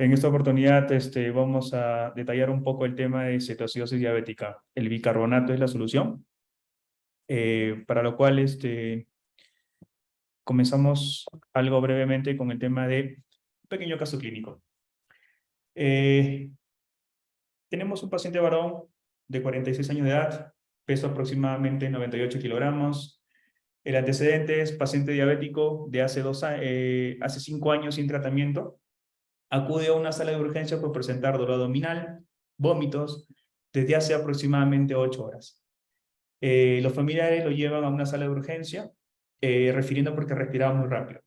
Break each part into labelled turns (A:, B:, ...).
A: En esta oportunidad vamos a detallar un poco el tema de cetoacidosis diabética. El bicarbonato es la solución, para lo cual comenzamos algo brevemente con el tema de un pequeño caso clínico. Eh, Tenemos un paciente varón de 46 años de edad, peso aproximadamente 98 kilogramos. El antecedente es paciente diabético de hace 5 años sin tratamiento. Acude a una sala de urgencia por presentar dolor abdominal, vómitos, desde hace aproximadamente 8 horas. Los familiares lo llevan a una sala de urgencia, refiriendo porque respiraba muy rápido.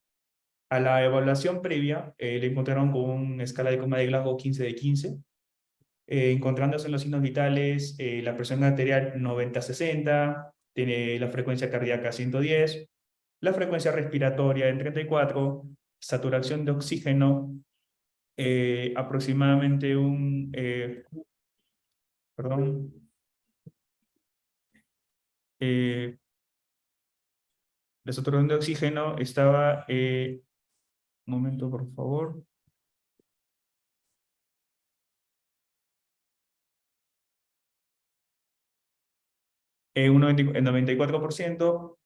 A: A la evaluación previa, le encontraron con una escala de coma de Glasgow 15 de 15, encontrándose en los signos vitales la presión arterial 90-60, tiene la frecuencia cardíaca 110, la frecuencia respiratoria en 34, saturación de oxígeno aproximadamente perdón, eh, la saturación de oxígeno estaba, un momento por favor, un 94%,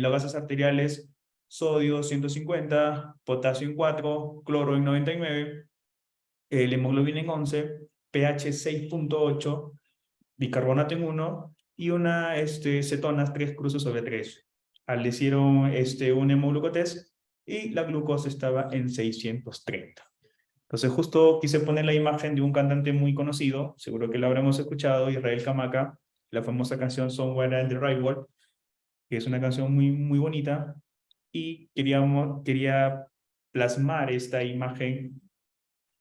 A: las bases arteriales, sodio 150, potasio en 4, cloro en 99, la hemoglobina en 11, pH 6.8, bicarbonato en 1 y una cetonas 3 cruces sobre 3. Le hicieron un hemoglucotest y la glucosa estaba en 630. Entonces justo quise poner la imagen de un cantante muy conocido, seguro que lo habremos escuchado, Israel Camaca, la famosa canción Somewhere in the Right World, que es una canción muy, muy bonita, y quería plasmar esta imagen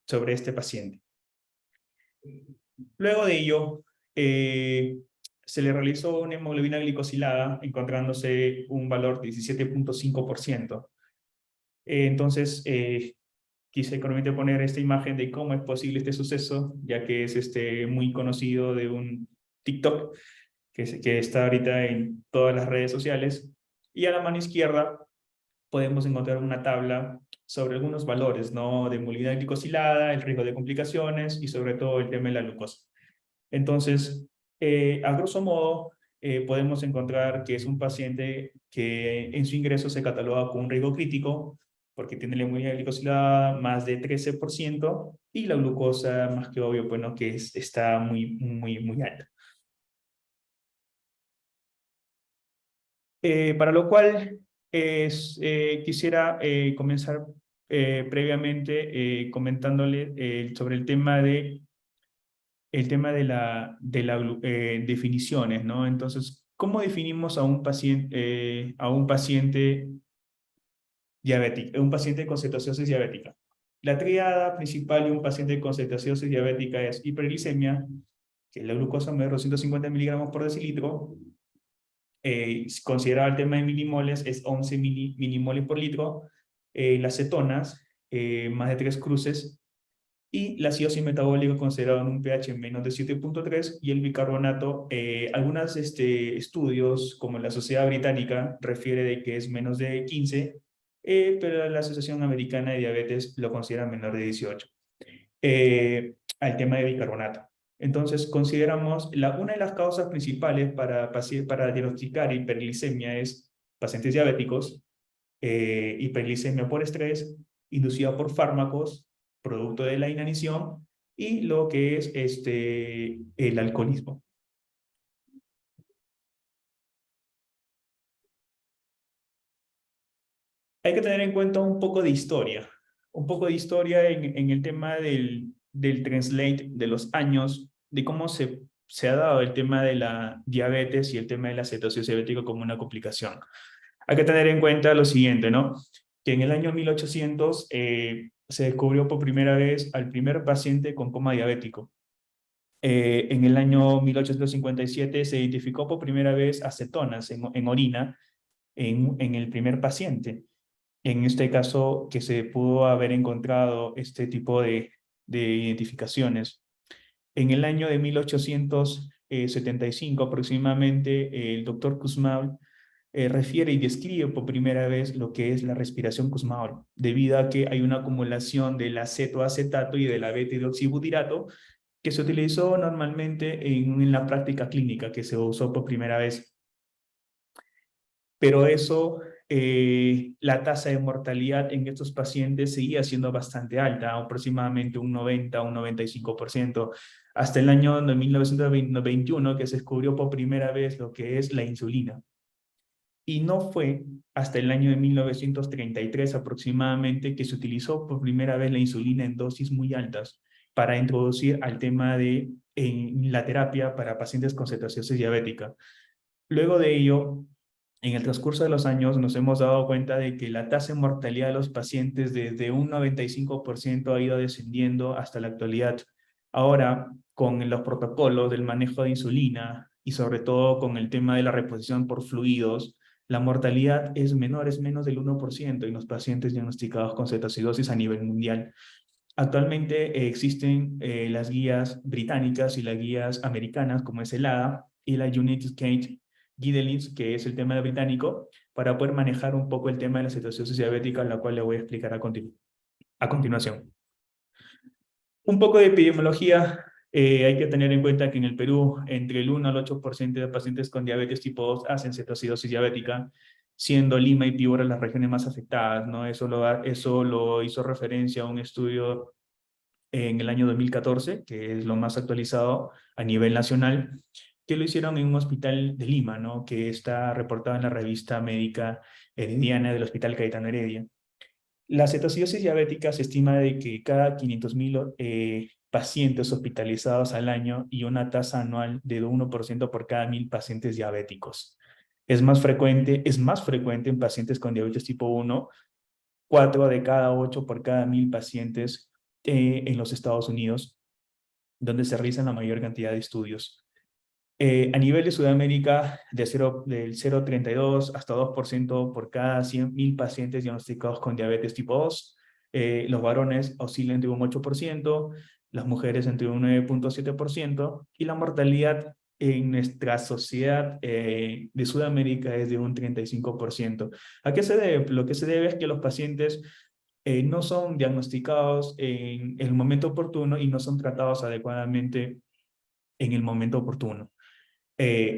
A: sobre este paciente. Luego de ello, eh, se le realizó una hemoglobina glicosilada, encontrándose un valor de 17.5%. Entonces, quise económicamente poner esta imagen de cómo es posible este suceso, ya que es muy conocido de un TikTok que está ahorita en todas las redes sociales. Y a la mano izquierda podemos encontrar una tabla sobre algunos valores, ¿no? De hemoglobina glicosilada, el riesgo de complicaciones y sobre todo el tema de la glucosa. Entonces, a grosso modo, podemos encontrar que es un paciente que en su ingreso se cataloga con un riesgo crítico, porque tiene la hemoglobina glicosilada más de 13% y la glucosa, más que obvio, bueno, que está muy, muy, muy alta. Para lo cual, quisiera comenzar previamente comentándole sobre el tema de definiciones, ¿no? Entonces, ¿cómo definimos a un paciente diabético, un paciente con cetoacidosis diabética? La tríada principal de un paciente con cetoacidosis diabética es hiperglicemia, que es la glucosa mayor de 250 miligramos por decilitro. Considerado el tema de milimoles, es 11 milimoles por litro. Las cetonas, más de 3 cruces, y la acidosis metabólica considerado en un pH menos de 7.3, y el bicarbonato, algunos estudios como la Sociedad Británica refiere de que es menos de 15, pero la Asociación Americana de Diabetes lo considera menor de 18, al tema de bicarbonato. Entonces consideramos una de las causas principales para diagnosticar hiperglicemia es pacientes diabéticos, hiperglicemia por estrés, inducida por fármacos, producto de la inanición, y lo que es el alcoholismo. Hay que tener en cuenta un poco de historia en el tema del translate de los años, de cómo se ha dado el tema de la diabetes y el tema de la cetosis diabética como una complicación. Hay que tener en cuenta lo siguiente, ¿no? Que en el año 1800 se descubrió por primera vez al primer paciente con coma diabético. En el año 1857 se identificó por primera vez acetonas en orina en el primer paciente. En este caso, que se pudo haber encontrado este tipo de identificaciones. En el año de 1875 aproximadamente, el doctor Kussmaul refiere y describe por primera vez lo que es la respiración Kussmaul, debido a que hay una acumulación del acetoacetato y del beta-hidroxibutirato que se utilizó normalmente en la práctica clínica, que se usó por primera vez. Pero eso, la tasa de mortalidad en estos pacientes seguía siendo bastante alta, aproximadamente un 90, un 95%, hasta el año de 1921 que se descubrió por primera vez lo que es la insulina. Y no fue hasta el año de 1933 aproximadamente que se utilizó por primera vez la insulina en dosis muy altas para introducir al tema de en la terapia para pacientes con cetoacidosis diabética. Luego de ello, en el transcurso de los años nos hemos dado cuenta de que la tasa de mortalidad de los pacientes desde un 95% ha ido descendiendo hasta la actualidad. Ahora, con los protocolos del manejo de insulina y sobre todo con el tema de la reposición por fluidos, la mortalidad es menor, es menos del 1% en los pacientes diagnosticados con cetoacidosis a nivel mundial. Actualmente existen las guías británicas y las guías americanas, como es el ADA y la United States Guidelines, que es el tema británico, para poder manejar un poco el tema de la cetoacidosis diabética, la cual le voy a explicar a continuación. Un poco de epidemiología. Hay que tener en cuenta que en el Perú entre el 1 al 8% de pacientes con diabetes tipo 2 hacen cetoacidosis diabética, siendo Lima y Piura las regiones más afectadas, ¿no? Eso lo hizo referencia a un estudio en el año 2014, que es lo más actualizado a nivel nacional, que lo hicieron en un hospital de Lima, ¿no? Que está reportado en la revista médica Herediana del Hospital Cayetano Heredia. La cetoacidosis diabética se estima de que cada 500.000 pacientes hospitalizados al año y una tasa anual de 1% por cada 1.000 pacientes diabéticos. Es más frecuente en pacientes con diabetes tipo 1, 4 de cada 8 por cada 1.000 pacientes en los Estados Unidos, donde se realizan la mayor cantidad de estudios. A nivel de Sudamérica, del 0,32 hasta 2% por cada 100.000 pacientes diagnosticados con diabetes tipo 2. Los varones oscilan entre un 8%, las mujeres entre un 9,7%, y la mortalidad en nuestra sociedad de Sudamérica es de un 35%. ¿A qué se debe? Lo que se debe es que los pacientes no son diagnosticados en el momento oportuno y no son tratados adecuadamente en el momento oportuno.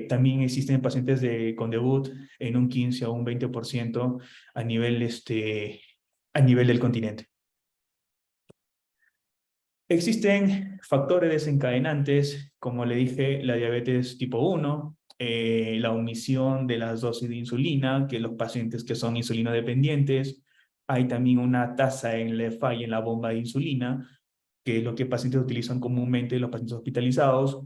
A: También existen pacientes con debut en un 15 o un 20% a a nivel del continente. Existen factores desencadenantes, como le dije, la diabetes tipo 1, la omisión de las dosis de insulina, que los pacientes que son insulino dependientes. Hay también una tasa en la falla en la bomba de insulina, que es lo que pacientes utilizan comúnmente los pacientes hospitalizados.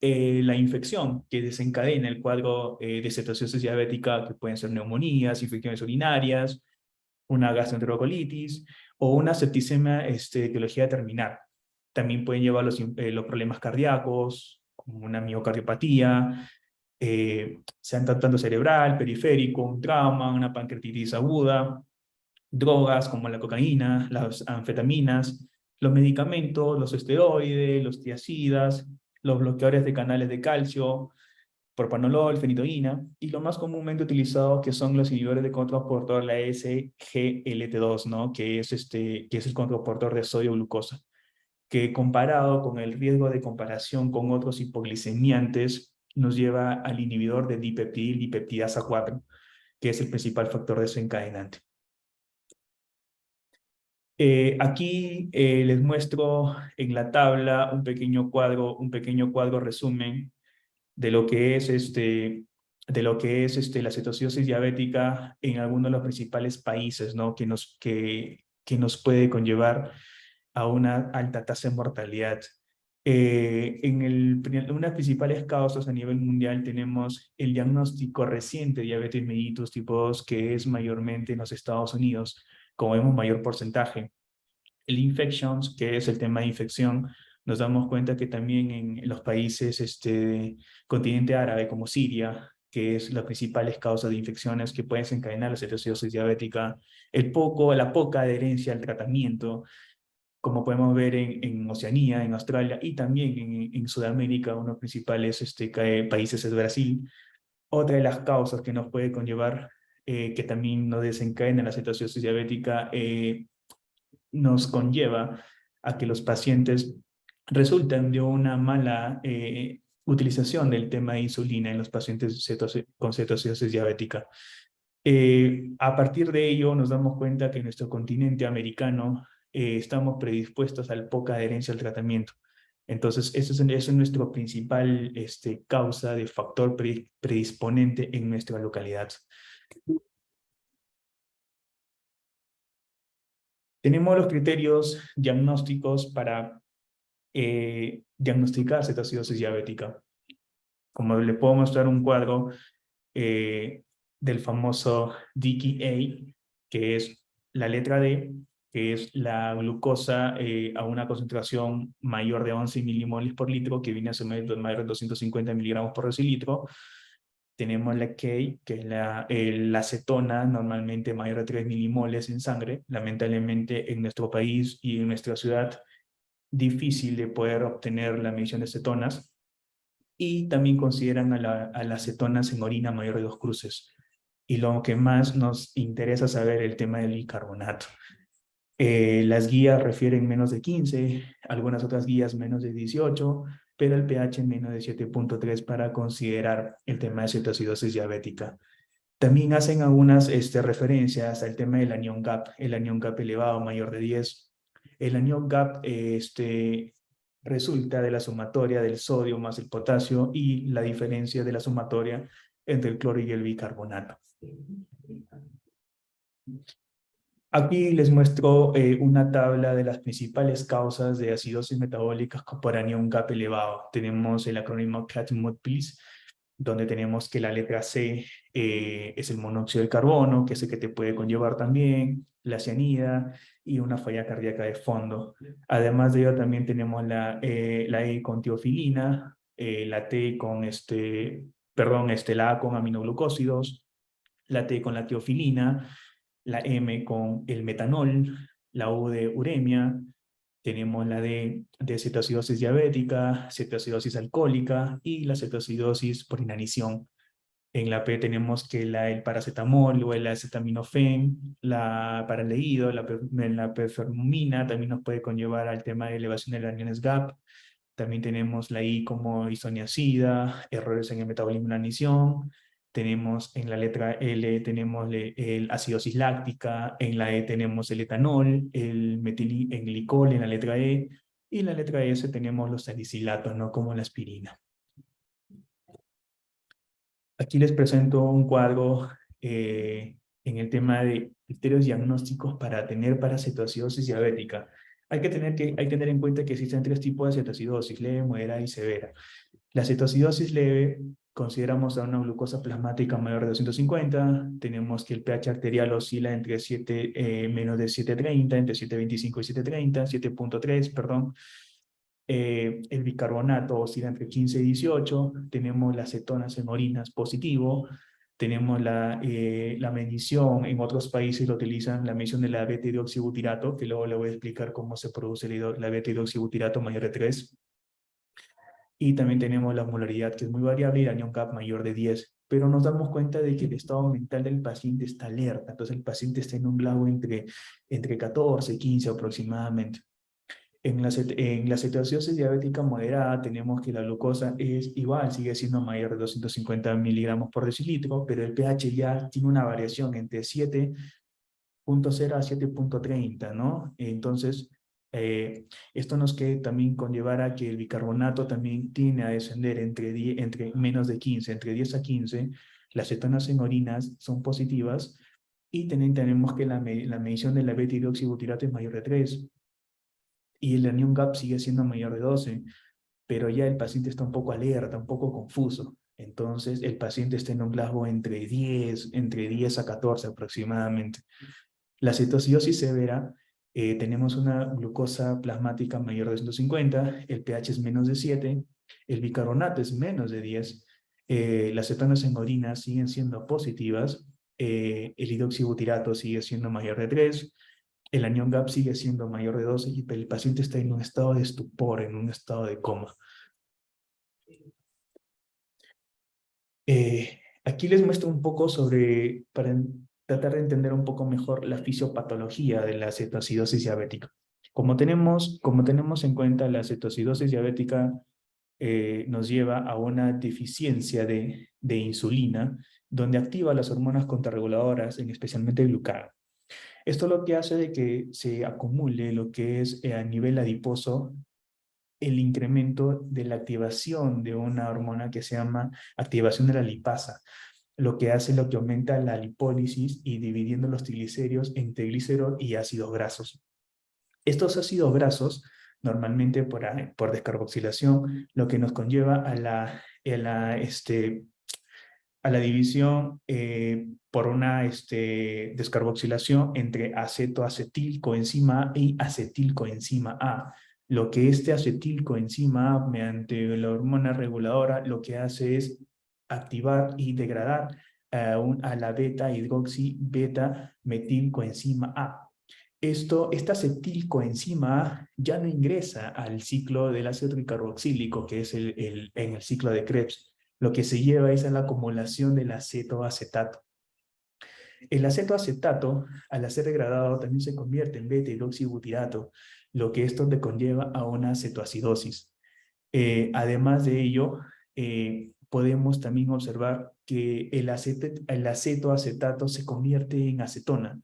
A: La infección que desencadena el cuadro de cetoacidosis diabética, que pueden ser neumonías, infecciones urinarias, una gastroenterocolitis o una septicemia etiología terminal. También pueden llevar los problemas cardíacos, como una miocardiopatía, sean tanto cerebral, periférico, un trauma, una pancreatitis aguda, drogas como la cocaína, las anfetaminas, los medicamentos, los esteroides, los tiacidas, los bloqueadores de canales de calcio, propanolol, fenitoína, y lo más comúnmente utilizado que son los inhibidores de contraportor, la SGLT2, ¿no? Que es el contraportor de sodio glucosa, que comparado con el riesgo de comparación con otros hipoglicemiantes, nos lleva al inhibidor de dipeptil, dipeptidasa 4, que es el principal factor desencadenante. Aquí les muestro en la tabla un pequeño cuadro resumen de lo que es la cetoacidosis diabética en algunos de los principales países, ¿no? Que nos puede conllevar a una alta tasa de mortalidad. Unas principales causas a nivel mundial tenemos el diagnóstico reciente de diabetes mellitus tipo 2, que es mayormente en los Estados Unidos, como vemos mayor porcentaje. El infections, que es el tema de infección, nos damos cuenta que también en los países continente árabe como Siria, que es las principales causas de infecciones que pueden desencadenar la cetoacidosis diabética, la poca adherencia al tratamiento, como podemos ver en Oceanía, en Australia y también en Sudamérica, uno de los principales países es Brasil. Otra de las causas que nos puede conllevar, que también nos desencadena la cetoacidosis diabética, nos conlleva a que los pacientes resultan de una mala utilización del tema de insulina en los pacientes con cetoacidosis diabética. A partir de ello nos damos cuenta que en nuestro continente americano estamos predispuestos a la poca adherencia al tratamiento. Entonces, eso es nuestro principal causa de factor predisponente en nuestra localidad. Tenemos los criterios diagnósticos para diagnosticar cetoacidosis diabética. Como le puedo mostrar un cuadro del famoso DKA, que es la letra D, que es la glucosa a una concentración mayor de 11 milimoles por litro, que viene a ser mayor de 250 miligramos por decilitro. Tenemos la K, que es la acetona, normalmente mayor de 3 milimoles en sangre. Lamentablemente en nuestro país y en nuestra ciudad, difícil de poder obtener la medición de cetonas. Y también consideran a las cetonas en orina mayor de 2 cruces. Y lo que más nos interesa saber el tema del bicarbonato. Las guías refieren menos de 15, algunas otras guías menos de 18, pero el pH menos de 7.3 para considerar el tema de cetoacidosis diabética. También hacen algunas referencias al tema del anión GAP, el anión GAP elevado mayor de 10. El anión GAP resulta de la sumatoria del sodio más el potasio y la diferencia de la sumatoria entre el cloro y el bicarbonato. Aquí les muestro una tabla de las principales causas de acidosis metabólicas por anión GAP elevado. Tenemos el acrónimo CAT-MOD-PLIS, donde tenemos que la letra C es el monóxido de carbono, que es el que te puede conllevar también, la cianida y una falla cardíaca de fondo. Además de ello, también tenemos la E con teofilina, la T con la A con aminoglucósidos, la T con la teofilina, la M con el metanol, la U de uremia, tenemos la D de cetoacidosis diabética, cetoacidosis alcohólica y la cetoacidosis por inanición. En la P tenemos que el paracetamol o el acetaminofén, la paraleído, la perfermina también nos puede conllevar al tema de elevación de los aniones GAP. También tenemos la I como isoniazida, errores en el metabolismo de la inanición. Tenemos en la letra L tenemos el acidosis láctica, en la E tenemos el etanol, el metilenglicol en la letra E, y en la letra S tenemos los salicilatos, ¿no? Como la aspirina. Aquí les presento un cuadro en el tema de criterios diagnósticos para tener cetoacidosis diabética. Hay que tener en cuenta que existen 3 tipos de cetoacidosis: leve, moderada y severa. La cetoacidosis leve, consideramos a una glucosa plasmática mayor de 250, tenemos que el pH arterial oscila entre menos de 730, entre 725 y 730, 7.3, perdón. El bicarbonato oscila entre 15 y 18, tenemos las cetonas en orinas positivo, tenemos la medición, en otros países lo utilizan la medición de la beta-hidroxibutirato, que luego le voy a explicar cómo se produce la beta-hidroxibutirato mayor de 3. Y también tenemos la osmolaridad, que es muy variable, y el anión GAP mayor de 10. Pero nos damos cuenta de que el estado mental del paciente está alerta. Entonces el paciente está en un grado entre 14 y 15 aproximadamente. En la cetoacidosis diabética moderada tenemos que la glucosa es igual, sigue siendo mayor de 250 miligramos por decilitro, pero el pH ya tiene una variación entre 7.0 a 7.30, ¿no? Entonces, esto nos que también conllevar a que el bicarbonato también tiene a descender entre menos de 15, entre 10 a 15, las cetonas en orinas son positivas, y también tenemos que la medición de la beta-hidroxibutirato es mayor de 3, y el anión GAP sigue siendo mayor de 12, pero ya el paciente está un poco alerta, un poco confuso. Entonces, el paciente está en un Glasgow entre 10 a 14 aproximadamente. La cetoacidosis severa, tenemos una glucosa plasmática mayor de 150, el pH es menos de 7, el bicarbonato es menos de 10, las cetonas en orina siguen siendo positivas, el hidroxibutirato sigue siendo mayor de 3, el anión GAP sigue siendo mayor de 12 y el paciente está en un estado de estupor, en un estado de coma. Aquí les muestro un poco sobre, para tratar de entender un poco mejor la fisiopatología de la cetoacidosis diabética. Como tenemos en cuenta, la cetoacidosis diabética nos lleva a una deficiencia de insulina, donde activa las hormonas contrarreguladoras, en especialmente el glucagón. Esto lo que hace de que se acumule lo que es a nivel adiposo el incremento de la activación de una hormona que se llama activación de la lipasa, lo que aumenta la lipólisis y dividiendo los triglicéridos en triglicéridos y ácidos grasos. Estos ácidos grasos, normalmente por descarboxilación, lo que nos conlleva a la división por una descarboxilación entre acetoacetilcoenzima A y acetilcoenzima A. Lo que este acetilcoenzima A, mediante la hormona reguladora, lo que hace es activar y degradar a la beta-hidroxi-beta-metilcoenzima A. Esta acetilcoenzima A ya no ingresa al ciclo del ácido tricarboxílico, que es en el ciclo de Krebs. Lo que se lleva es a la acumulación del acetoacetato. El acetoacetato, al ser degradado, también se convierte en beta-hidroxibutirato, lo que esto te conlleva a una cetoacidosis. Además de ello, podemos también observar que el acetoacetato se convierte en acetona,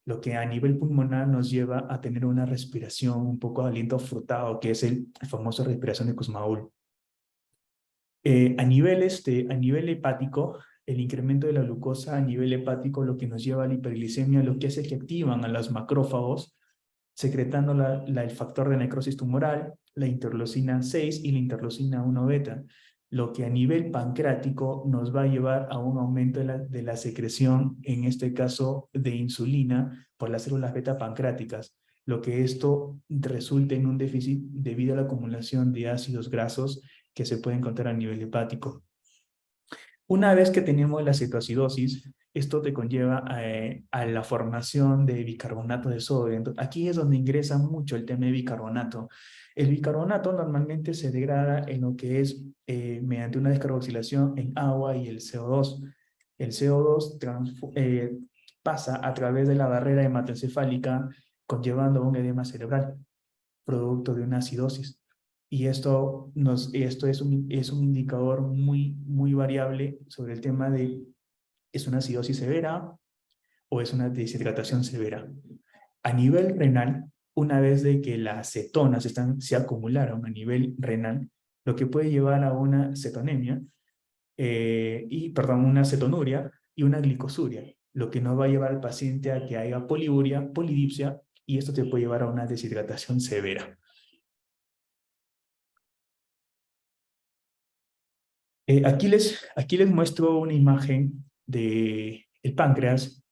A: lo que a nivel pulmonar nos lleva a tener una respiración un poco de aliento frutado, que es el famoso respiración de Kussmaul. A nivel hepático, el incremento de la glucosa a nivel hepático lo que nos lleva a la hiperglicemia, lo que hace que activan a los macrófagos, secretando el factor de necrosis tumoral, la interleucina 6 y la interleucina 1 beta, lo que a nivel pancreático nos va a llevar a un aumento de la secreción, en este caso de insulina, por las células beta pancreáticas, lo que esto resulta en un déficit debido a la acumulación de ácidos grasos que se puede encontrar a nivel hepático. Una vez que tenemos la cetoacidosis, esto te conlleva a la formación de bicarbonato de sodio. Entonces, aquí es donde ingresa mucho el tema de bicarbonato. El bicarbonato normalmente se degrada en lo que es mediante una descarboxilación en agua y el CO2. El CO2 pasa a través de la barrera hematoencefálica, conllevando un edema cerebral, producto de una acidosis. Y esto es un indicador muy variable sobre el tema de, ¿es una acidosis severa o es una deshidratación severa? A nivel renal, una vez de que las cetonas se acumularon a nivel renal, lo que puede llevar a una cetonemia, una cetonuria y una glicosuria, lo que nos va a llevar al paciente a que haya poliuria, polidipsia, y esto te puede llevar a una deshidratación severa. Aquí les muestro una imagen del páncreas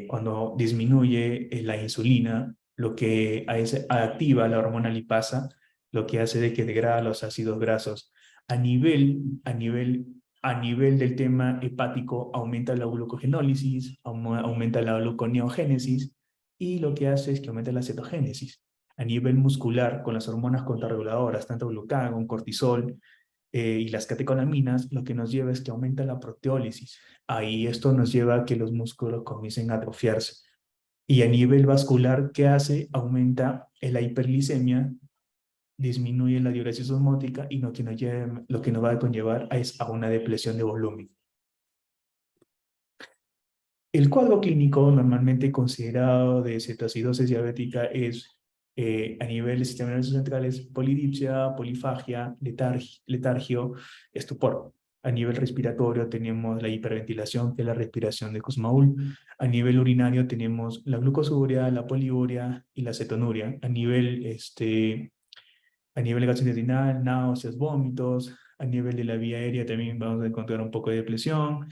A: cuando disminuye la insulina, lo que activa la hormona lipasa, lo que hace de que degrada los ácidos grasos. A nivel del tema hepático, aumenta la glucogenólisis, aumenta la gluconeogénesis, y lo que hace es que aumenta la cetogénesis. A nivel muscular, con las hormonas contrarreguladoras, tanto glucagón, cortisol, y las catecolaminas, lo que nos lleva es que aumenta la proteólisis. Ahí esto nos lleva a que los músculos comiencen a atrofiarse. Y a nivel vascular, ¿qué hace? Aumenta la hiperglicemia, disminuye la diuresis osmótica y lo que nos va a conllevar es a una depresión de volumen. El cuadro clínico normalmente considerado de cetoacidosis diabética es a nivel del sistema nervioso central es polidipsia, polifagia, letargio, estupor. A nivel respiratorio tenemos la hiperventilación, que es la respiración de Kussmaul. A nivel urinario tenemos la glucosuria, la poliuria y la cetonuria. A nivel gastrointestinal, náuseas, vómitos. A nivel de la vía aérea también vamos a encontrar un poco de depresión.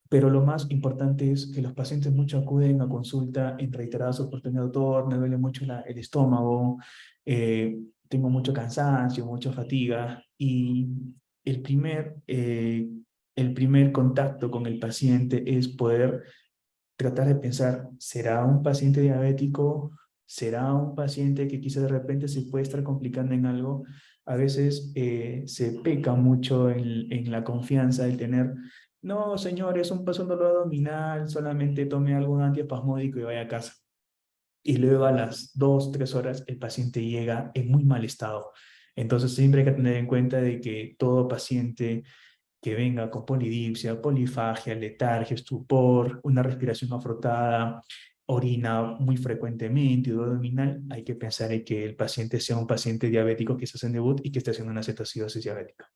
A: Pero lo más importante es que los pacientes mucho acuden a consulta en reiteradas oportunidades. Doctor, me duele mucho el estómago, tengo mucho cansancio, mucha fatiga. Y el primer, eh, el primer contacto con el paciente es poder tratar de pensar, ¿será un paciente diabético ¿Será un paciente que quizás de repente se puede estar complicando en algo? A veces se peca mucho en la confianza del tener, no, señor, es un dolor abdominal, solamente tome algún antiespasmódico y vaya a casa. Y luego a las 2, 3 horas el paciente llega en muy mal estado. Entonces siempre hay que tener en cuenta de que todo paciente que venga con polidipsia, polifagia, letargia, estupor, una respiración afrotada, orina muy frecuentemente, dolor abdominal, hay que pensar en que el paciente sea un paciente diabético que está en debut y que esté haciendo una cetoacidosis diabética.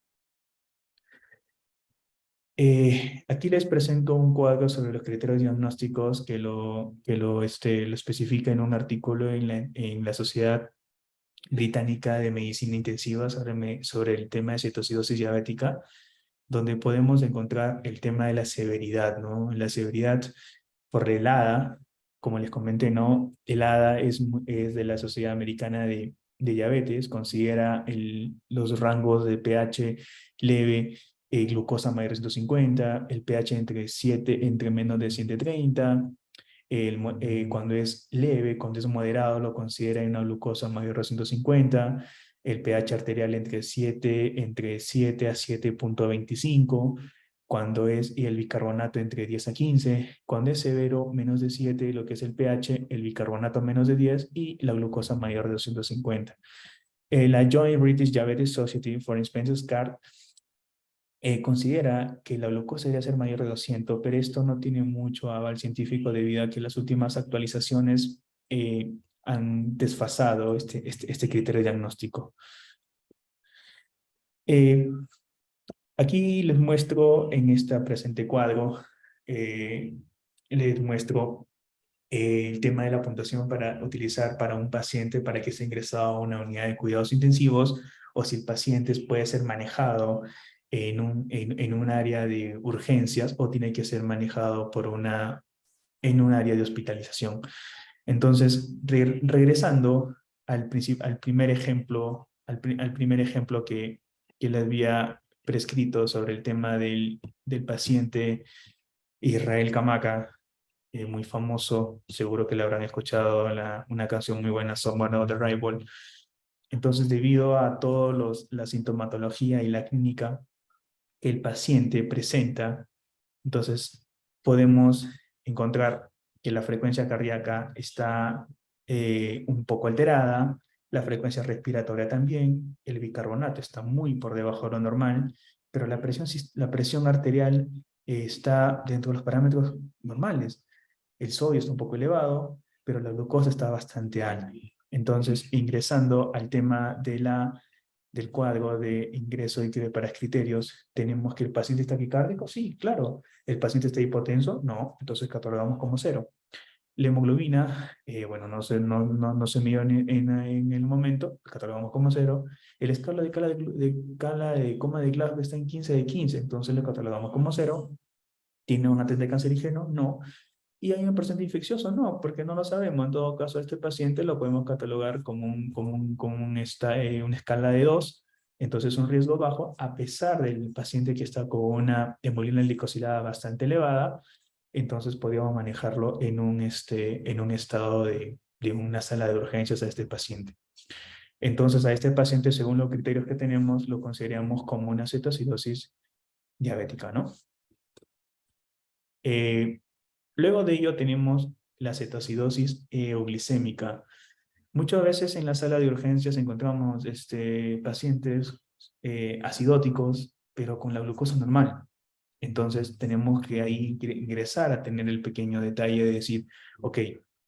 A: Aquí les presento un cuadro sobre los criterios diagnósticos lo especifica en un artículo en la Sociedad Británica de Medicina Intensiva sobre el tema de cetoacidosis diabética, donde podemos encontrar el tema de la severidad, ¿no? La severidad por el ADA, como les comenté, ¿no? El ADA es de la Sociedad Americana de Diabetes, considera los rangos de pH leve, glucosa mayor de 150, el pH entre menos de 130, cuando es leve, cuando es moderado, lo considera una glucosa mayor de 150, el pH arterial entre 7 a 7,25, y el bicarbonato entre 10 a 15, cuando es severo, menos de 7, lo que es el pH, el bicarbonato menos de 10 y la glucosa mayor de 250. La Joint British Diabetes Society for Instance Card considera que la glucosa debe ser mayor de 200, pero esto no tiene mucho aval científico debido a que las últimas actualizaciones han desfasado este criterio diagnóstico. Eh, Aquí les muestro en este presente cuadro, les muestro el tema de la puntuación para utilizar para un paciente para que sea ingresado a una unidad de cuidados intensivos o si el paciente puede ser manejado en un área de urgencias o tiene que ser manejado en un área de hospitalización. Entonces, regresando al primer ejemplo, al primer ejemplo que le había prescrito sobre el tema del paciente Israel Camaca, muy famoso, seguro que le habrán escuchado una canción muy buena, Someone of the Rival. Entonces, debido a toda la sintomatología y la clínica que el paciente presenta, entonces podemos encontrar que la frecuencia cardíaca está un poco alterada, la frecuencia respiratoria también, el bicarbonato está muy por debajo de lo normal, pero la presión arterial está dentro de los parámetros normales. El sodio está un poco elevado, pero la glucosa está bastante alta. Entonces, ingresando al tema del cuadro de ingreso de para criterios, ¿tenemos que el paciente está taquicárdico? Sí, claro. ¿El paciente está hipotenso? No, entonces catalogamos como cero. La hemoglobina, bueno, no se midió en el momento, catalogamos como cero. El escala de coma de Glasgow está en 15 de 15, entonces lo catalogamos como cero. ¿Tiene un antecedente cancerígeno? No. ¿Y hay un porcentaje infeccioso? No, porque no lo sabemos. En todo caso, este paciente lo podemos catalogar una escala de 2, entonces un riesgo bajo, a pesar del paciente que está con una hemoglobina glicosilada bastante elevada, entonces podríamos manejarlo en un estado de una sala de urgencias a este paciente. Entonces, a este paciente, según los criterios que tenemos, lo consideramos como una cetoacidosis diabética, ¿no? Eh, Luego de ello tenemos la cetoacidosis euglicémica. Muchas veces en la sala de urgencias encontramos pacientes acidóticos, pero con la glucosa normal. Entonces tenemos que ahí ingresar a tener el pequeño detalle de decir, ok,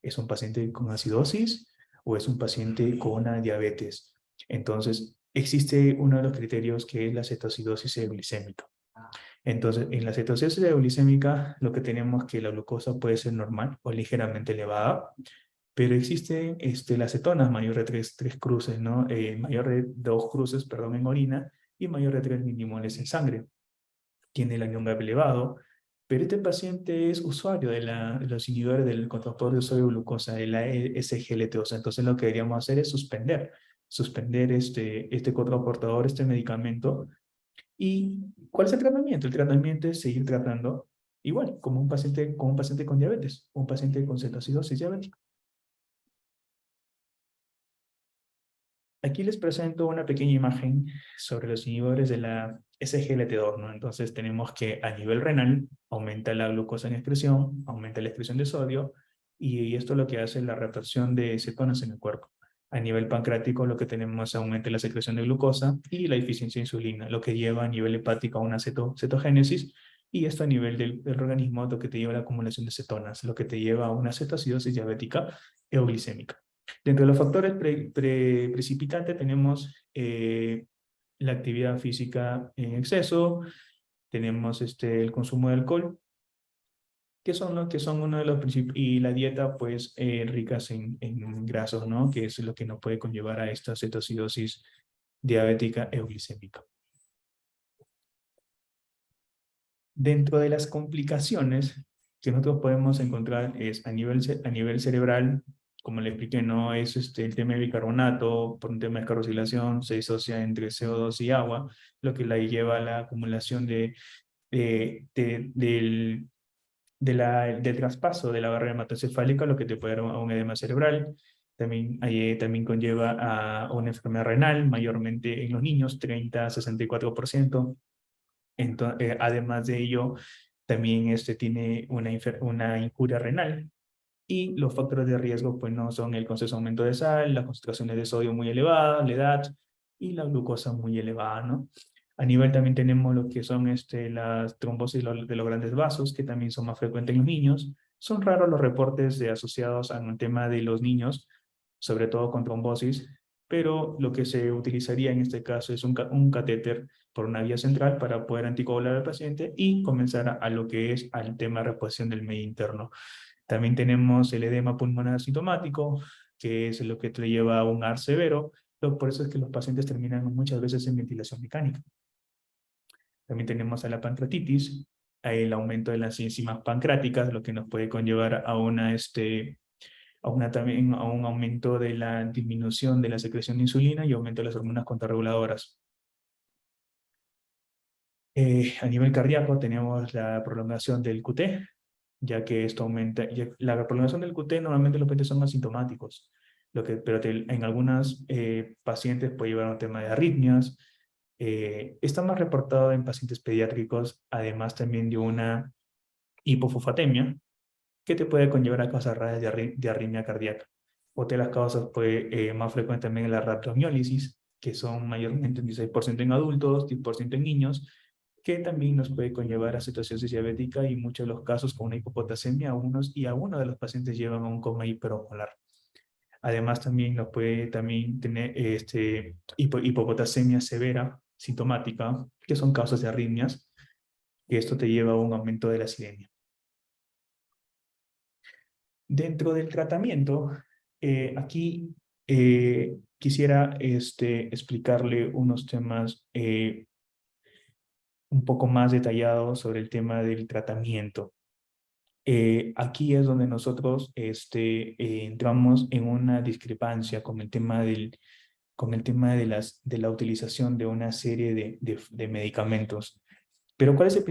A: ¿es un paciente con acidosis o es un paciente con una diabetes? Entonces existe uno de los criterios que es la cetoacidosis euglicémica. Entonces, en la cetosis euglicémica, lo que tenemos es que la glucosa puede ser normal o ligeramente elevada, pero existen las cetonas mayor de tres cruces, ¿no? Mayor de 2 cruces, perdón, en orina y mayor de 3 milimoles en sangre. Tiene el anión GAP elevado, pero este paciente es usuario de los inhibidores del transportador de sodio glucosa, de la SGLT2. Entonces, lo que deberíamos hacer es suspender este cotransportador, este medicamento. ¿Y cuál es el tratamiento? El tratamiento es seguir tratando igual, como un paciente con diabetes, un paciente con cetoacidosis diabética. Aquí les presento una pequeña imagen sobre los inhibidores de la SGLT2, ¿no? Entonces tenemos que a nivel renal aumenta la glucosa en excreción, aumenta la excreción de sodio, y esto lo que hace es la reabsorción de cetonas en el cuerpo. A nivel pancreático lo que tenemos es aumenta la secreción de glucosa y la eficiencia de insulina, lo que lleva a nivel hepático a una cetogénesis, y esto a nivel del organismo lo que te lleva a la acumulación de cetonas, lo que te lleva a una cetoacidosis diabética euglicémica. Dentro de los factores precipitantes tenemos la actividad física en exceso, tenemos el consumo de alcohol, que son uno de los principios, y la dieta pues ricas en grasos, ¿no? Que es lo que nos puede conllevar a esta cetoacidosis diabética euglicémica. Dentro de las complicaciones que nosotros podemos encontrar es a nivel cerebral, como le expliqué, no es el tema de bicarbonato, por un tema de carboxilación, se disocia entre CO2 y agua, lo que la lleva a la acumulación del del traspaso de la barrera hematocefálica, lo que te puede dar a un edema cerebral. También conlleva a una enfermedad renal, mayormente en los niños, 30 a 64%. Además de ello, también tiene una injuria renal. Y los factores de riesgo pues no son el constante aumento de sal, las concentraciones de sodio muy elevadas, la edad y la glucosa muy elevada, ¿no? A nivel también tenemos lo que son las trombosis de los grandes vasos, que también son más frecuentes en los niños. Son raros los reportes asociados al tema de los niños, sobre todo con trombosis, pero lo que se utilizaría en este caso es un catéter por una vía central para poder anticoagular al paciente y comenzar a lo que es al tema de reposición del medio interno. También tenemos el edema pulmonar asintomático, que es lo que te lleva a un AR severo. Por eso es que los pacientes terminan muchas veces en ventilación mecánica. También tenemos a la pancreatitis, el aumento de las enzimas pancreáticas, lo que nos puede conllevar también a un aumento de la disminución de la secreción de insulina y aumento de las hormonas contrarreguladoras. A nivel cardíaco tenemos la prolongación del QT, ya que esto aumenta, la prolongación del QT normalmente los pacientes son asintomáticos, pero en algunas pacientes puede llevar a un tema de arritmias. Está más reportado en pacientes pediátricos, además también de una hipofosfatemia, que te puede conllevar a causar raras de arritmia cardíaca. Otra de las causas más frecuentes también es la rhabdomiólisis, que son mayormente un 16% en adultos, 10% en niños, que también nos puede conllevar a situaciones diabética y muchos de los casos con una hipopotasemia, algunos de los pacientes llevan a un coma hiperosmolar. Además, también nos puede tener hipopotasemia severa, sintomática, que son causas de arritmias, que esto te lleva a un aumento de la acidemia. Dentro del tratamiento, aquí quisiera explicarle unos temas un poco más detallados sobre el tema del tratamiento. Aquí es donde nosotros entramos en una discrepancia con el tema de la utilización de una serie de medicamentos. Pero ¿cuáles son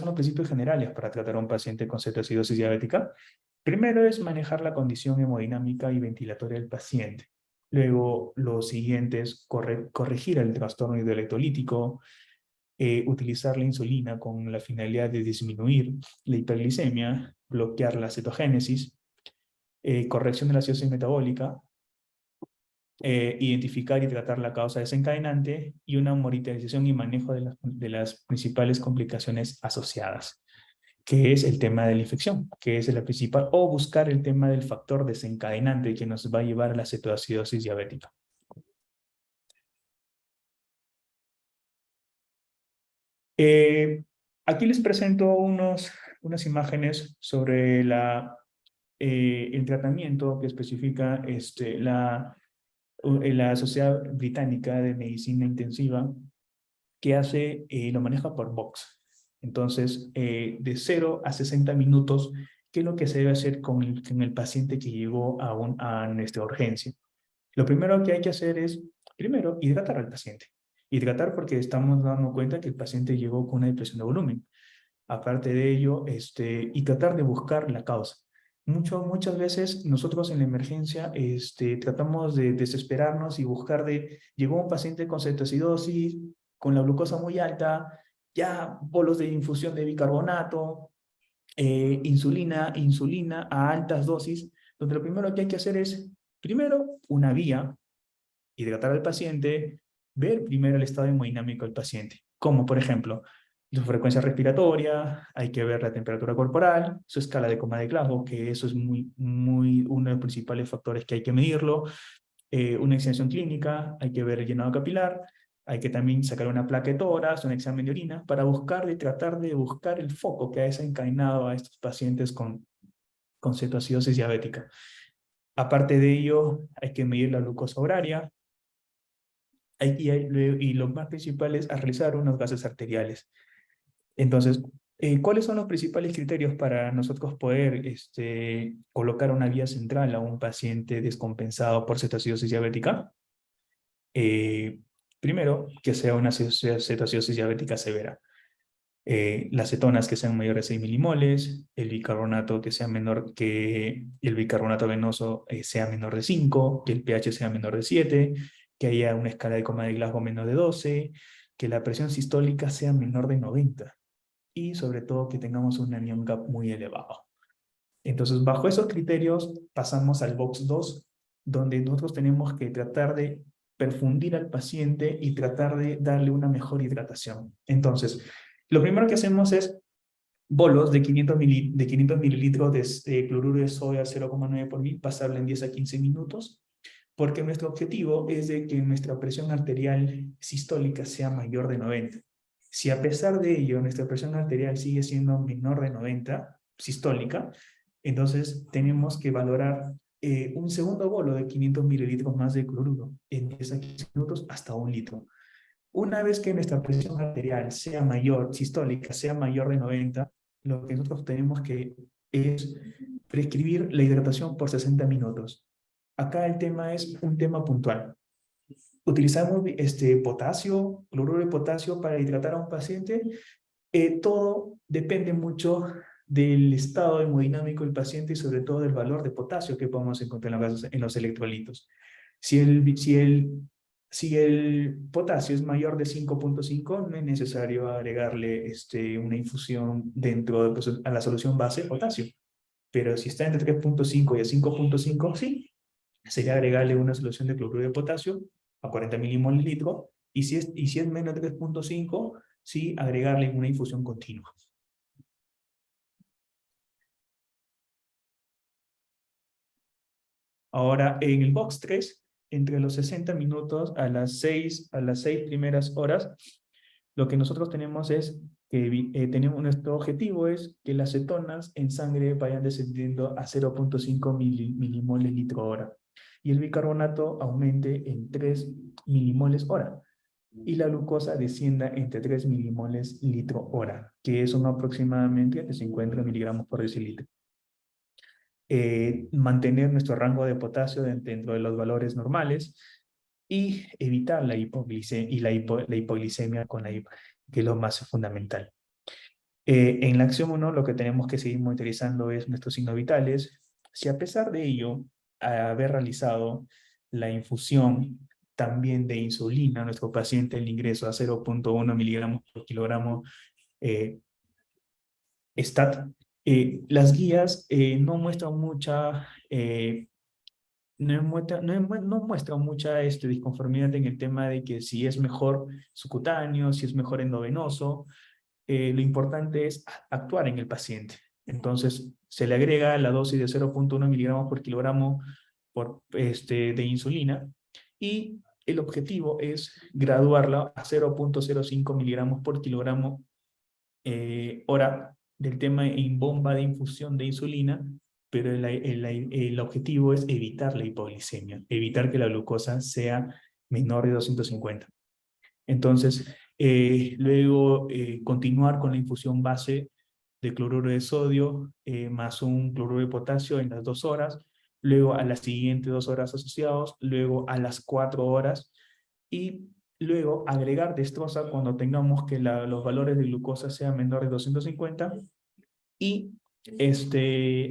A: los principios generales para tratar a un paciente con cetoacidosis diabética? Primero es manejar la condición hemodinámica y ventilatoria del paciente. Luego, lo siguiente es corregir el trastorno hidroelectrolítico, utilizar la insulina con la finalidad de disminuir la hiperglicemia, bloquear la cetogénesis, corrección de la acidosis metabólica, identificar y tratar la causa desencadenante y una monitorización y manejo de las principales complicaciones asociadas, que es el tema de la infección, que es la principal, o buscar el tema del factor desencadenante que nos va a llevar a la cetoacidosis diabética. Aquí les presento unas imágenes sobre el tratamiento que especifica la Sociedad Británica de Medicina Intensiva, que lo maneja por box. Entonces, de 0 a 60 minutos, ¿qué es lo que se debe hacer con el paciente que llegó a nuestra urgencia? Lo primero que hay que hacer es, primero, hidratar al paciente. Hidratar porque estamos dando cuenta que el paciente llegó con una depresión de volumen. Aparte de ello, y tratar de buscar la causa. Muchas veces nosotros en la emergencia tratamos de desesperarnos y buscar llegó un paciente con cetoacidosis, con la glucosa muy alta, ya bolos de infusión de bicarbonato, insulina a altas dosis, donde lo primero que hay que hacer es, primero, una vía, hidratar al paciente, ver primero el estado hemodinámico del paciente, como por ejemplo, su frecuencia respiratoria, hay que ver la temperatura corporal, su escala de coma de Glasgow, que eso es uno de los principales factores que hay que medirlo, una extensión clínica, hay que ver el llenado capilar, hay que también sacar una placa de tórax, un examen de orina, para tratar de buscar el foco que ha desencadenado a estos pacientes con cetoacidosis diabética. Aparte de ello, hay que medir la glucosa horaria, y lo más principal es a realizar unos gases arteriales. Entonces, ¿cuáles son los principales criterios para nosotros poder colocar una vía central a un paciente descompensado por cetoacidosis diabética? Eh, Primero, que sea una cetoacidosis diabética severa. Las cetonas que sean mayores a 6 milimoles, el bicarbonato que sea menor, que el bicarbonato venoso sea menor de 5, que el pH sea menor de 7, que haya una escala de coma de Glasgow menor de 12, que la presión sistólica sea menor de 90 y sobre todo que tengamos un anion gap muy elevado. Entonces, bajo esos criterios pasamos al box 2, donde nosotros tenemos que tratar de perfundir al paciente y tratar de darle una mejor hidratación. Entonces, lo primero que hacemos es bolos de 500 mililitros de cloruro de sodio a 0,9 por mil, pasarle en 10 a 15 minutos, porque nuestro objetivo es de que nuestra presión arterial sistólica sea mayor de 90. Si a pesar de ello nuestra presión arterial sigue siendo menor de 90, sistólica, entonces tenemos que valorar un segundo bolo de 500 mililitros más de cloruro en 10 a 15 minutos hasta 1 litro. Una vez que nuestra presión arterial sea mayor, sistólica, sea mayor de 90, lo que nosotros tenemos que es prescribir la hidratación por 60 minutos. Acá el tema es un tema puntual. Utilizamos potasio, cloruro de potasio para hidratar a un paciente. Todo depende mucho del estado hemodinámico del paciente y sobre todo del valor de potasio que podemos encontrar en los electrolitos. Si el potasio es mayor de 5.5, no es necesario agregarle una infusión dentro de a la solución base potasio. Pero si está entre 3.5 y a 5.5, sí, sería agregarle una solución de cloruro de potasio a 40 milimoles litro, y si es menos de 3.5, sí, agregarle una infusión continua. Ahora, en el box 3, entre los 60 minutos a las 6 primeras horas, lo que nosotros tenemos es que nuestro objetivo es que las cetonas en sangre vayan descendiendo a 0.5 milimoles litro hora y el bicarbonato aumente en 3 milimoles hora y la glucosa descienda entre 3 milimoles litro hora, que son aproximadamente de 50 miligramos por decilitro. Mantener nuestro rango de potasio dentro de los valores normales y evitar la hipoglicemia que es lo más fundamental. En la acción 1 lo que tenemos que seguir monitorizando es nuestros signos vitales. Si a pesar de ello, haber realizado la infusión también de insulina, nuestro paciente el ingreso a 0.1 miligramos por kilogramo STAT, las guías no muestran no muestra mucha disconformidad en el tema de que si es mejor subcutáneo, si es mejor endovenoso. Lo importante es actuar en el paciente. Entonces, se le agrega la dosis de 0.1 miligramos por kilogramo de insulina y el objetivo es graduarla a 0.05 miligramos por kilogramo hora del tema en bomba de infusión de insulina, pero el objetivo es evitar la hipoglicemia, evitar que la glucosa sea menor de 250. Entonces, luego continuar con la infusión base de cloruro de sodio más un cloruro de potasio en las 2 horas, luego a las siguientes 2 horas asociados, luego a las 4 horas y luego agregar destroza cuando tengamos que los valores de glucosa sean menores de 250 y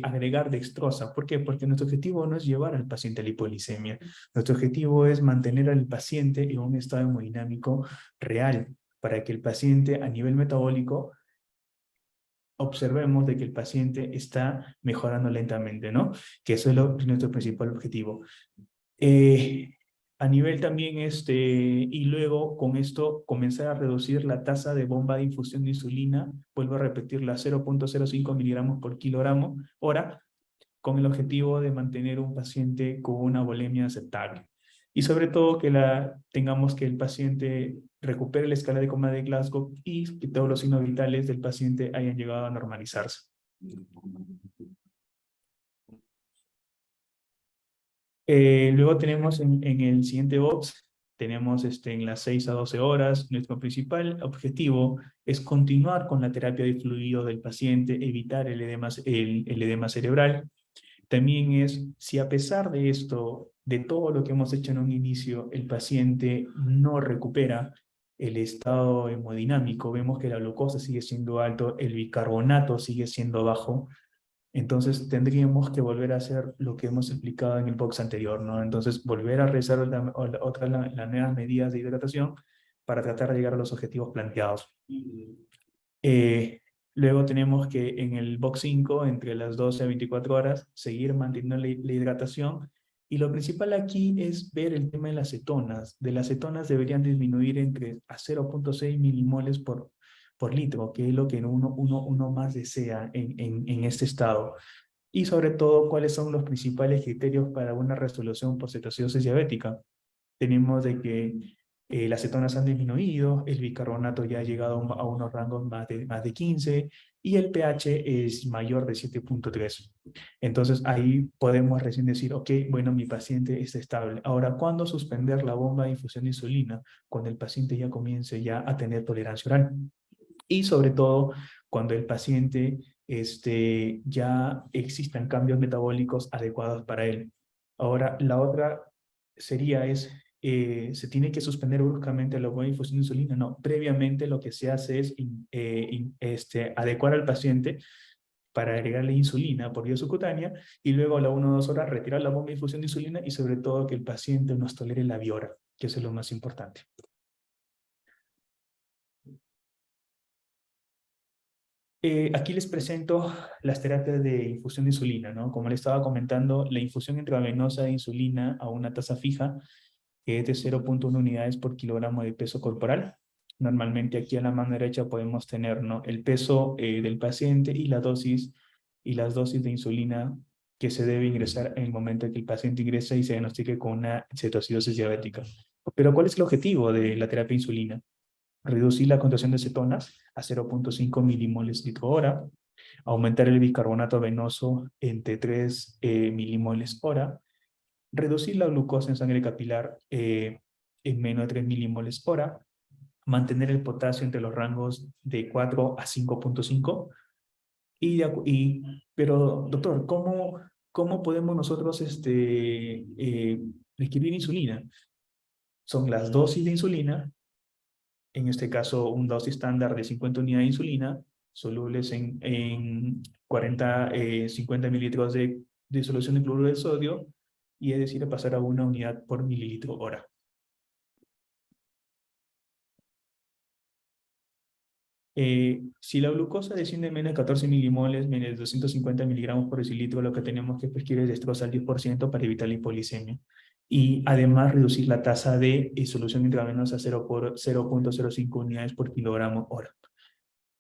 A: agregar dextrosa. ¿Por qué? Porque nuestro objetivo no es llevar al paciente a la hipoglicemia. Nuestro objetivo es mantener al paciente en un estado hemodinámico real, para que el paciente a nivel metabólico observemos de que el paciente está mejorando lentamente, ¿no? Que eso es nuestro principal objetivo. Eh, a nivel también, y luego con esto comenzar a reducir la tasa de bomba de infusión de insulina, vuelvo a repetir, la 0.05 miligramos por kilogramo hora, con el objetivo de mantener un paciente con una volemia aceptable. Y sobre todo tengamos que el paciente recupere la escala de coma de Glasgow y que todos los signos vitales del paciente hayan llegado a normalizarse. Luego tenemos en el siguiente box, tenemos en las 6 a 12 horas, nuestro principal objetivo es continuar con la terapia de fluido del paciente, evitar el edema cerebral. También es, si a pesar de esto, de todo lo que hemos hecho en un inicio, el paciente no recupera el estado hemodinámico, vemos que la glucosa sigue siendo alto, el bicarbonato sigue siendo bajo, entonces tendríamos que volver a hacer lo que hemos explicado en el box anterior, ¿no? Entonces volver a realizar las nuevas medidas de hidratación para tratar de llegar a los objetivos planteados. Luego tenemos que en el box 5, entre las 12 a 24 horas, seguir manteniendo la hidratación. Y lo principal aquí es ver el tema de las cetonas. De las cetonas deberían disminuir a 0.6 milimoles por litro, que es lo que uno más desea en este estado. Y sobre todo, ¿cuáles son los principales criterios para una resolución por cetoacidosis diabética? Tenemos de que las cetonas han disminuido, el bicarbonato ya ha llegado a unos rangos más de 15 y el pH es mayor de 7.3. Entonces ahí podemos recién decir, ok, bueno, mi paciente está estable. Ahora, ¿cuándo suspender la bomba de infusión de insulina? Cuando el paciente ya comience ya a tener tolerancia oral. Y sobre todo, cuando el paciente ya existan cambios metabólicos adecuados para él. Ahora, la otra ¿se tiene que suspender bruscamente la buena infusión de insulina? No, previamente lo que se hace es adecuar al paciente para agregarle insulina por vía subcutánea y luego a la 1 o 2 horas retirar la bomba de infusión de insulina y sobre todo que el paciente nos tolere la Biora, que eso es lo más importante. Aquí les presento las terapias de infusión de insulina, ¿no? Como les estaba comentando, la infusión intravenosa de insulina a una tasa fija que es de 0.1 unidades por kilogramo de peso corporal. Normalmente aquí a la mano derecha podemos tener, ¿no?, el peso del paciente y las dosis de insulina que se debe ingresar en el momento en que el paciente ingresa y se diagnostique con una cetoacidosis diabética. Pero ¿cuál es el objetivo de la terapia de insulina? Reducir la concentración de cetonas a 0.5 milimoles litro hora, aumentar el bicarbonato venoso entre 3 milimoles hora, reducir la glucosa en sangre capilar en menos de 3 milimoles hora, mantener el potasio entre los rangos de 4 a 5.5. Pero, doctor, ¿cómo podemos nosotros prescribir insulina? Son las dosis de insulina, en este caso una dosis estándar de 50 unidades de insulina, solubles en 50 mililitros de solución de cloruro de sodio, y es decir, a pasar a 1 unidad por mililitro hora. Si la glucosa desciende menos de 14 milimoles, menos de 250 miligramos por decilitro, lo que tenemos que prescribir es dextrosa al 10% para evitar la hipoglicemia. Y además reducir la tasa de solución intravenosa a 0.05 unidades por kilogramo hora.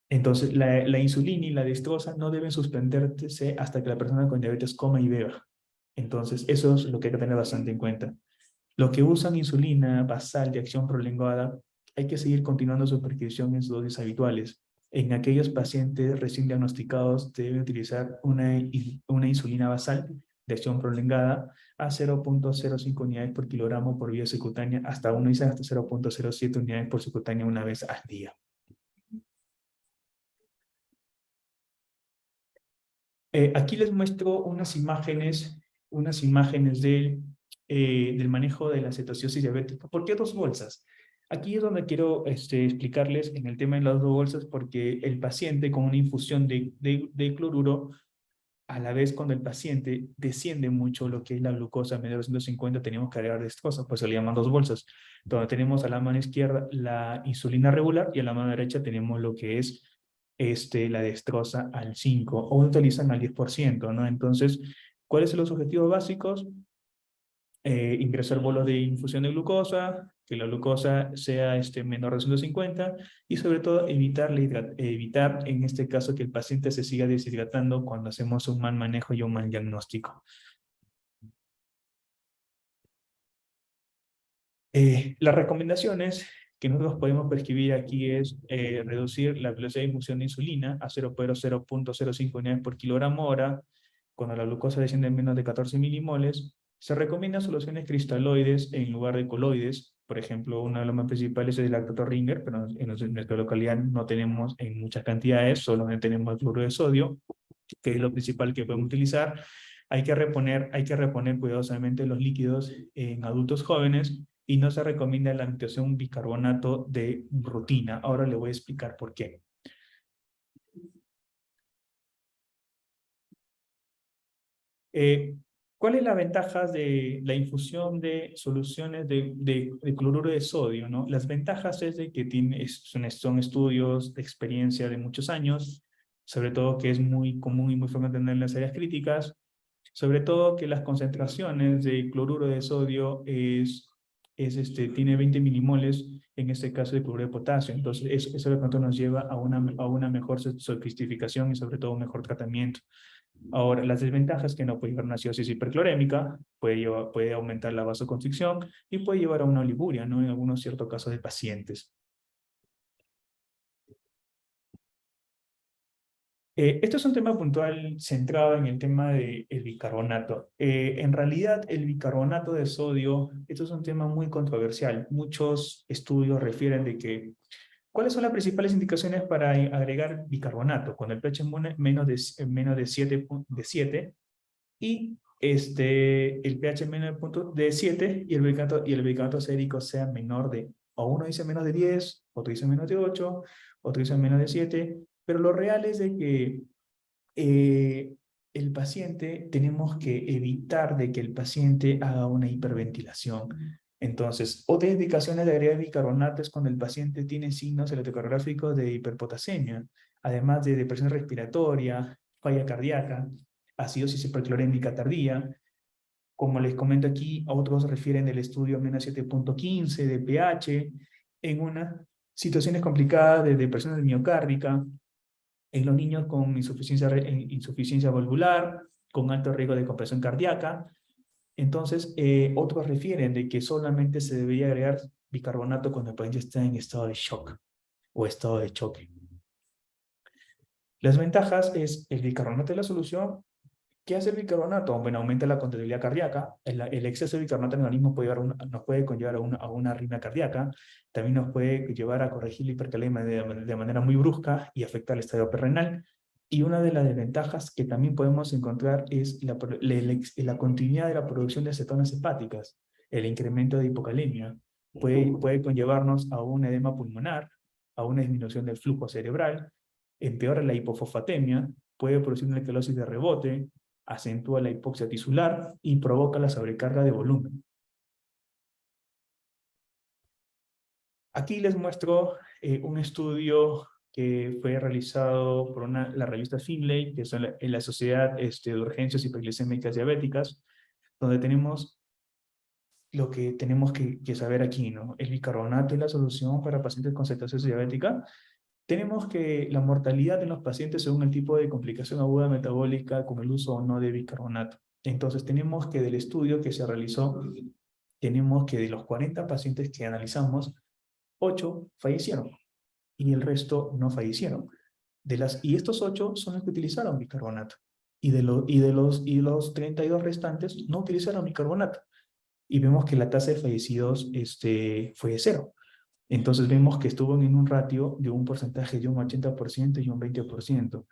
A: Entonces, la insulina y la dextrosa no deben suspenderse hasta que la persona con diabetes coma y beba. Entonces, eso es lo que hay que tener bastante en cuenta. Los que usan insulina basal de acción prolongada, hay que seguir continuando su prescripción en sus dosis habituales. En aquellos pacientes recién diagnosticados, deben utilizar una insulina basal de acción prolongada a 0.05 unidades por kilogramo por vía subcutánea, hasta 0.07 unidades por subcutánea una vez al día. Aquí les muestro unas imágenes del manejo de la cetoacidosis diabética. ¿Por qué 2 bolsas? Aquí es donde quiero explicarles en el tema de las dos bolsas, porque el paciente con una infusión de cloruro, a la vez cuando el paciente desciende mucho lo que es la glucosa menor de 250, tenemos que agregar dextrosa, pues se le llaman dos bolsas, donde tenemos a la mano izquierda la insulina regular y a la mano derecha tenemos lo que es la dextrosa al 5 o utilizan al 10%, ¿no? Entonces, ¿cuáles son los objetivos básicos? Ingresar bolos de infusión de glucosa, que la glucosa sea menor de 150 y sobre todo evitar en este caso que el paciente se siga deshidratando cuando hacemos un mal manejo y un mal diagnóstico. Las recomendaciones que nosotros podemos prescribir aquí es reducir la velocidad de infusión de insulina a 0,05 unidades por kilogramo hora. Cuando la glucosa desciende en menos de 14 milimoles, se recomiendan soluciones cristaloides en lugar de coloides. Por ejemplo, una de las más principales es el lactato Ringer, pero en nuestra localidad no tenemos en muchas cantidades, solamente tenemos el cloruro de sodio, que es lo principal que podemos utilizar. Hay que reponer cuidadosamente los líquidos en adultos jóvenes y no se recomienda la administración bicarbonato de rutina. Ahora le voy a explicar por qué. ¿Cuál es la ventaja de la infusión de soluciones de cloruro de sodio, ¿no? Las ventajas es de que son estudios de experiencia de muchos años, sobre todo que es muy común y muy frecuente tener en las áreas críticas, sobre todo que las concentraciones de cloruro de sodio tiene 20 milimoles, en este caso de cloruro de potasio. Entonces, eso de pronto nos lleva a una mejor sofisticación y sobre todo un mejor tratamiento. Ahora, las desventajas que no puede llevar una acidosis hiperclorémica, puede aumentar la vasoconstricción y puede llevar a una oligoria, ¿no? En algunos ciertos casos de pacientes. Esto es un tema puntual centrado en el tema del bicarbonato. En realidad, el bicarbonato de sodio, esto es un tema muy controversial. Muchos estudios refieren de que, ¿cuáles son las principales indicaciones para agregar bicarbonato? Cuando el pH es menos de 7 y el pH menos de 7 y el bicarbonato sérico sea menor de, o uno dice menos de 10, otro dice menos de 8, otro dice menos de 7, pero lo real es de que eh, el paciente, tenemos que evitar de que el paciente haga una hiperventilación. Entonces, otras indicaciones de agregar bicarbonato es cuando el paciente tiene signos electrocardiográficos de hiperpotasemia, además de depresión respiratoria, falla cardíaca, acidosis hiperclorémica tardía. Como les comento aquí, otros refieren del estudio menos 7,15 de pH en unas situaciones complicadas de depresión miocárdica, en los niños con insuficiencia valvular, con alto riesgo de compresión cardíaca. Entonces, otros refieren de que solamente se debería agregar bicarbonato cuando el paciente está en estado de shock o estado de choque. Las ventajas es el bicarbonato de la solución. ¿Qué hace el bicarbonato? Bueno, aumenta la contractilidad cardíaca. El exceso de bicarbonato en el organismo nos puede conllevar a una arritmia cardíaca. También nos puede llevar a corregir la hipercalemia de manera muy brusca y afectar el estadio renal. Y una de las desventajas que también podemos encontrar es la continuidad de la producción de cetonas hepáticas, el incremento de hipocalemia. Puede conllevarnos a un edema pulmonar, a una disminución del flujo cerebral, empeora la hipofosfatemia, puede producir una alcalosis de rebote, acentúa la hipoxia tisular y provoca la sobrecarga de volumen. Aquí les muestro un estudio que fue realizado por la revista Finlay, que es en la Sociedad de Urgencias Hiperglicémicas Diabéticas, donde tenemos lo que tenemos que saber aquí, ¿no? El bicarbonato es la solución para pacientes con cetosis diabética. Tenemos que la mortalidad en los pacientes según el tipo de complicación aguda metabólica con el uso o no de bicarbonato. Entonces tenemos que del estudio que se realizó, tenemos que de los 40 pacientes que analizamos, 8 fallecieron y el resto no fallecieron. Y estos 8 son los que utilizaron bicarbonato. Y los 32 restantes no utilizaron bicarbonato. Y vemos que la tasa de fallecidos fue de 0. Entonces vemos que estuvo en un ratio de un porcentaje de un 80% y un 20%.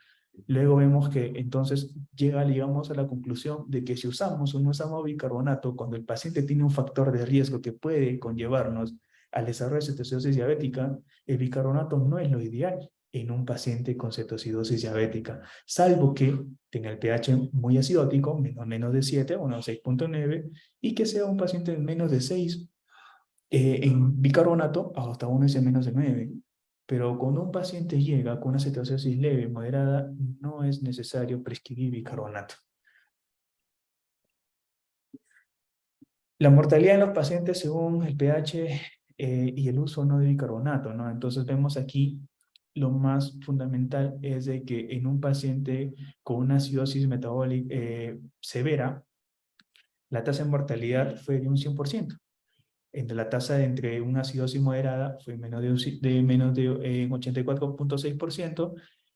A: Luego vemos que entonces llegamos a la conclusión de que si usamos o no usamos bicarbonato, cuando el paciente tiene un factor de riesgo que puede conllevarnos Al desarrollo de cetoacidosis diabética, el bicarbonato no es lo ideal en un paciente con cetoacidosis diabética, salvo que tenga el pH muy acidótico, menos de 7, bueno, 6.9, y que sea un paciente de menos de 6 en bicarbonato, hasta uno es en menos de 9. Pero cuando un paciente llega con una cetoacidosis leve, moderada, no es necesario prescribir bicarbonato. La mortalidad en los pacientes según el pH y el uso no de bicarbonato, ¿no? Entonces vemos aquí lo más fundamental es de que en un paciente con una acidosis metabólica severa, la tasa de mortalidad fue de un 100%. Entre la tasa de entre una acidosis moderada fue menos de 84.6%,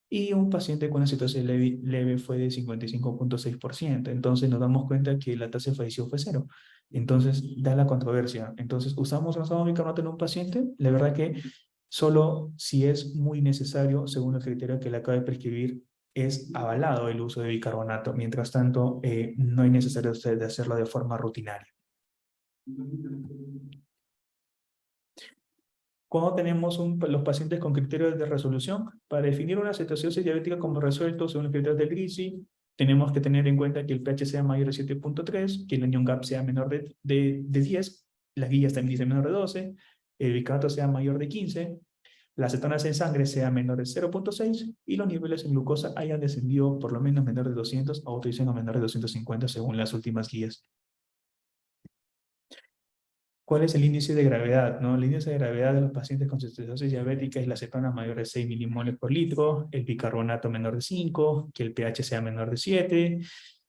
A: y un paciente con una cetosis leve fue de 55.6%. Entonces nos damos cuenta que la tasa de fallecimiento fue cero. Entonces da la controversia. Entonces, ¿usamos o no usamos bicarbonato en un paciente? La verdad que solo si es muy necesario, según el criterio que le acabo de prescribir, es avalado el uso de bicarbonato. Mientras tanto, no es necesario de hacerlo de forma rutinaria. Cuando tenemos los pacientes con criterios de resolución, para definir una cetoacidosis diabética como resuelto según los criterios del GRICI, tenemos que tener en cuenta que el pH sea mayor de 7.3, que el anion gap sea menor de 10, las guías también dicen menor de 12, el bicarbonato sea mayor de 15, las cetonas en sangre sea menor de 0.6 y los niveles de glucosa hayan descendido por lo menos menor de 200 o dicen a menor de 250 según las últimas guías. ¿Cuál es el índice de gravedad? ¿No? El índice de gravedad de los pacientes con cetoacidosis diabética es la cetona mayor de 6 milimoles por litro, el bicarbonato menor de 5, que el pH sea menor de 7,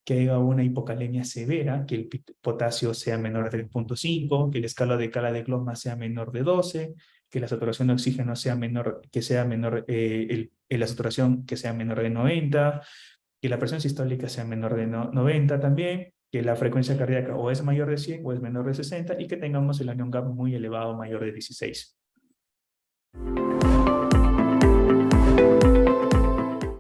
A: que haya una hipocalemia severa, que el potasio sea menor de 3.5, que la escala de Cala de Glomma sea menor de 12, que la saturación de oxígeno sea menor, la saturación que sea menor de 90, que la presión sistólica sea menor de 90 también, que la frecuencia cardíaca o es mayor de 100 o es menor de 60 y que tengamos el anion gap muy elevado, mayor de 16.